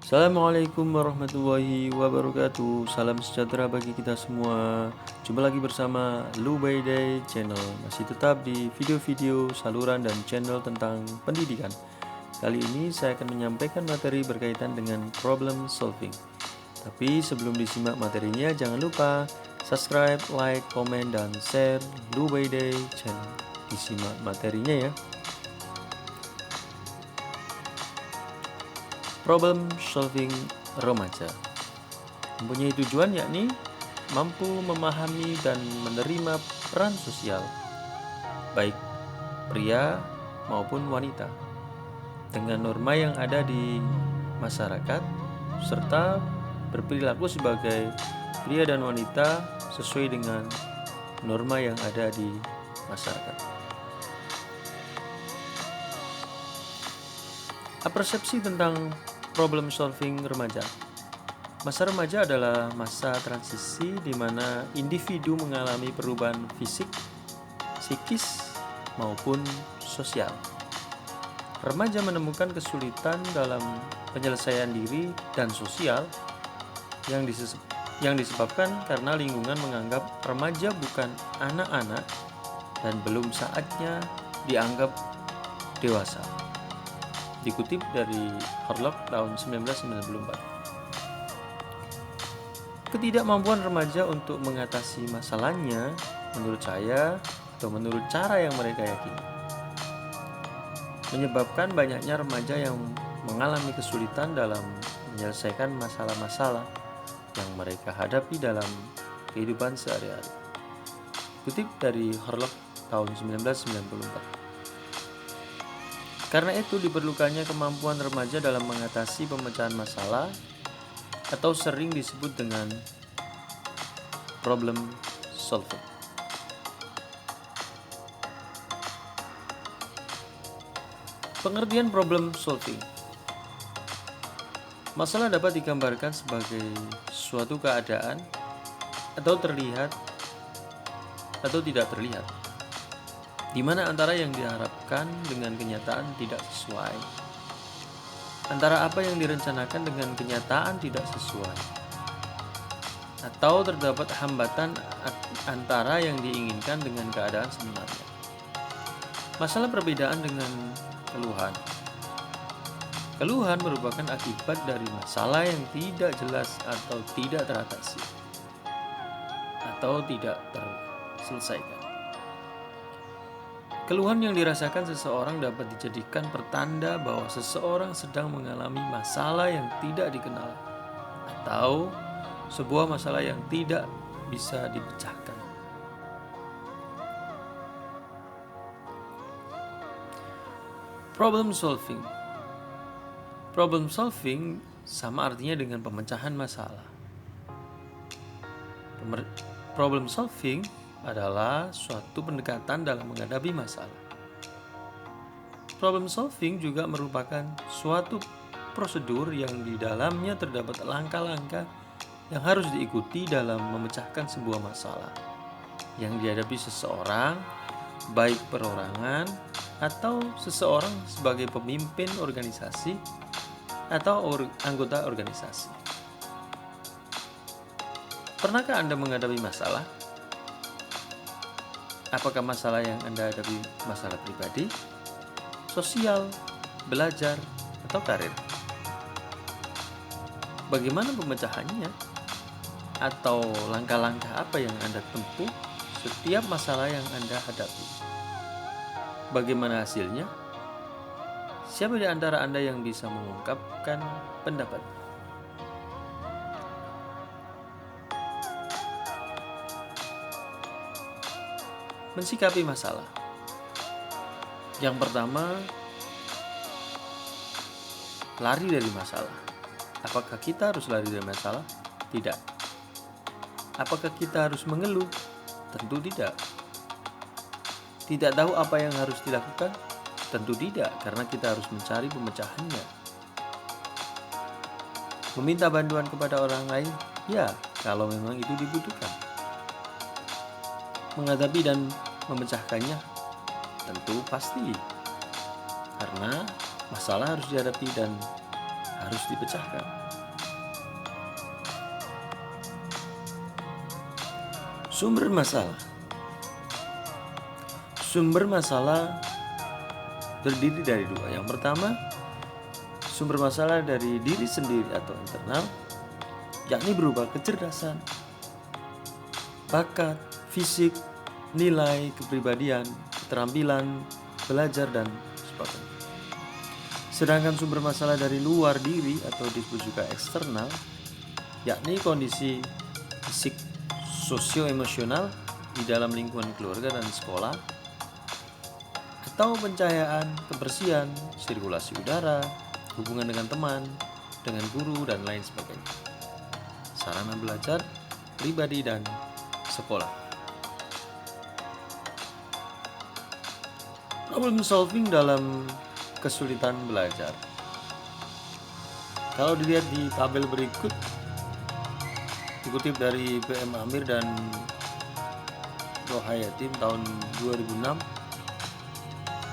Assalamualaikum warahmatullahi wabarakatuh. Salam sejahtera bagi kita semua. Jumpa lagi bersama Lu by Day Channel. Masih tetap di video-video saluran dan channel tentang pendidikan. Kali ini saya akan menyampaikan materi berkaitan dengan problem solving. Tapi sebelum disimak materinya, jangan lupa subscribe, like, komen, dan share Lu by Day Channel. Disimak materinya ya. Problem solving remaja mempunyai tujuan yakni mampu memahami dan menerima peran sosial baik pria maupun wanita dengan norma yang ada di masyarakat serta berperilaku sebagai pria dan wanita sesuai dengan norma yang ada di masyarakat. Persepsi tentang problem solving remaja. Masa remaja adalah masa transisi di mana individu mengalami perubahan fisik, psikis, maupun sosial. Remaja menemukan kesulitan dalam penyelesaian diri dan sosial yang disebabkan karena lingkungan menganggap remaja bukan anak-anak dan belum saatnya dianggap dewasa. Dikutip dari Harlock tahun 1994. Ketidakmampuan remaja untuk mengatasi masalahnya, menurut saya, atau menurut cara yang mereka yakini, menyebabkan banyaknya remaja yang mengalami kesulitan dalam menyelesaikan masalah-masalah yang mereka hadapi dalam kehidupan sehari-hari. Kutip dari Harlock tahun 1994. Karena itu diperlukannya kemampuan remaja dalam mengatasi pemecahan masalah atau sering disebut dengan problem solving. Pengertian problem solving. Masalah dapat digambarkan sebagai suatu keadaan atau terlihat atau tidak terlihat, di mana antara yang diharapkan dengan kenyataan tidak sesuai, antara apa yang direncanakan dengan kenyataan tidak sesuai, atau terdapat hambatan antara yang diinginkan dengan keadaan sebenarnya. Masalah perbedaan dengan keluhan. Keluhan merupakan akibat dari masalah yang tidak jelas atau tidak teratasi, atau tidak terselesaikan. Keluhan yang dirasakan seseorang dapat dijadikan pertanda bahwa seseorang sedang mengalami masalah yang tidak dikenal atau sebuah masalah yang tidak bisa dipecahkan. Problem solving. Problem solving sama artinya dengan pemecahan masalah. Problem solving adalah suatu pendekatan dalam menghadapi masalah. Problem solving juga merupakan suatu prosedur yang di dalamnya terdapat langkah-langkah yang harus diikuti dalam memecahkan sebuah masalah yang dihadapi seseorang, baik perorangan atau seseorang sebagai pemimpin organisasi atau anggota organisasi. Pernahkah Anda menghadapi masalah? Apakah masalah yang Anda hadapi masalah pribadi, sosial, belajar, atau karir? Bagaimana pemecahannya? Atau langkah-langkah apa yang Anda tempuh setiap masalah yang Anda hadapi? Bagaimana hasilnya? Siapa di antara Anda yang bisa mengungkapkan pendapat? Mensikapi masalah. Yang pertama, lari dari masalah. Apakah kita harus lari dari masalah? Tidak. Apakah kita harus mengeluh? Tentu tidak. Tidak tahu apa yang harus dilakukan? Tentu tidak, karena kita harus mencari pemecahannya. Meminta bantuan kepada orang lain? Ya, kalau memang itu dibutuhkan. Menghadapi dan memecahkannya? Tentu pasti. Karena masalah harus dihadapi dan harus dipecahkan. Sumber masalah. Sumber masalah terdiri dari dua. Yang pertama, sumber masalah dari diri sendiri atau internal, yakni berupa kecerdasan, bakat, fisik, nilai, kepribadian, keterampilan, belajar, dan sebagainya. Sedangkan sumber masalah dari luar diri atau disebut juga eksternal, yakni kondisi fisik sosio-emosional di dalam lingkungan keluarga dan sekolah, atau pencahayaan, kebersihan, sirkulasi udara, hubungan dengan teman, dengan guru, dan lain sebagainya. Sarana belajar, pribadi, dan sekolah. Problem solving dalam kesulitan belajar. Kalau dilihat di tabel berikut, dikutip dari PM Amir dan Rohayatin tahun 2006,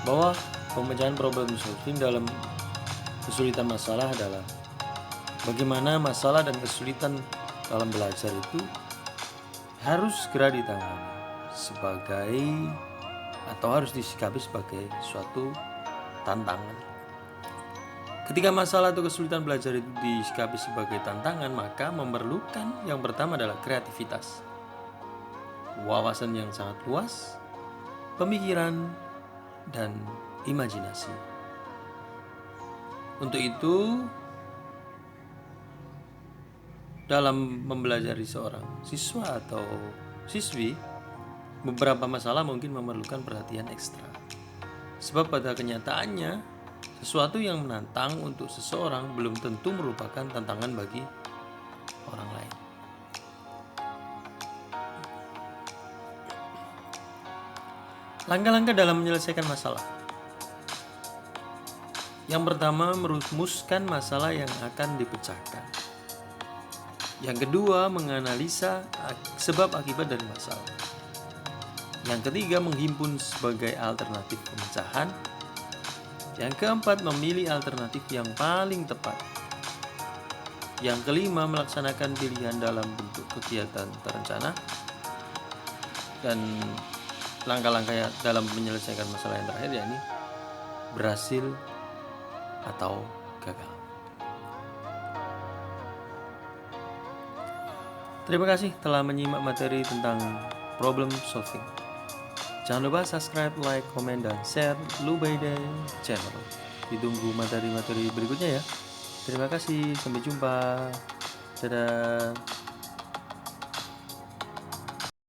bahwa pemecahan problem solving dalam kesulitan masalah adalah bagaimana masalah dan kesulitan dalam belajar itu harus segera ditangani sebagai atau harus disikapi sebagai suatu tantangan. Ketika masalah atau kesulitan belajar itu disikapi sebagai tantangan, maka memerlukan yang pertama adalah kreativitas, wawasan yang sangat luas, pemikiran, dan imajinasi. Untuk itu, dalam mempelajari seorang siswa atau siswi, beberapa masalah mungkin memerlukan perhatian ekstra. Sebab pada kenyataannya, sesuatu yang menantang untuk seseorang belum tentu merupakan tantangan bagi orang lain. Langkah-langkah dalam menyelesaikan masalah. Yang pertama, merumuskan masalah yang akan dipecahkan. Yang kedua, menganalisa sebab akibat dari masalah. Yang ketiga, menghimpun sebagai alternatif pemecahan. Yang keempat, memilih alternatif yang paling tepat. Yang kelima, melaksanakan pilihan dalam bentuk kegiatan terencana. Dan langkah-langkah dalam menyelesaikan masalah yang terakhir, yakni berhasil atau gagal. Terima kasih telah menyimak materi tentang problem solving. Jangan lupa subscribe, like, komen, dan share Lubayday channel. Ditunggu materi-materi berikutnya ya. Terima kasih, sampai jumpa. Dadah.